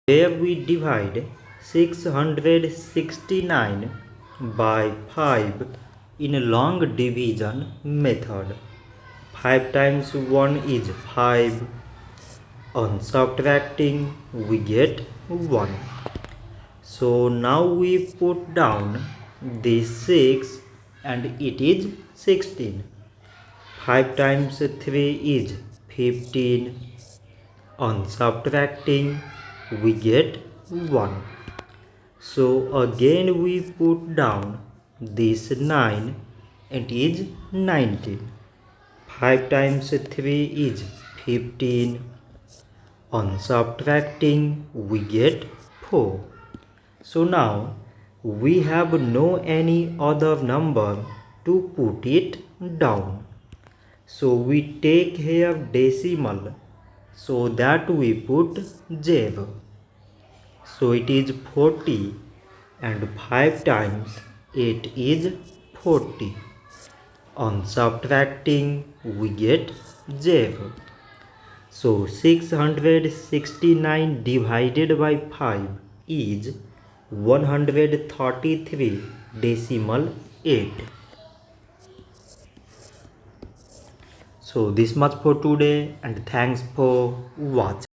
Where we divide 669 by 5 in a long division method. 5 times 1 is 5. On subtracting we get 1. So now we put down this 6 and it is 16. 5 times 3 is 15. On subtracting we get 1. So again we put down this 9 and it is 19. 5 times 3 is 15. On subtracting we get 4. So now we have no any other number to put it down. So we take here decimal, so that we put 0. So it is 40 and 5 times 8 is 40. On subtracting we get 0. So 669 divided by 5 is 133.8. So this much for today and thanks for watching.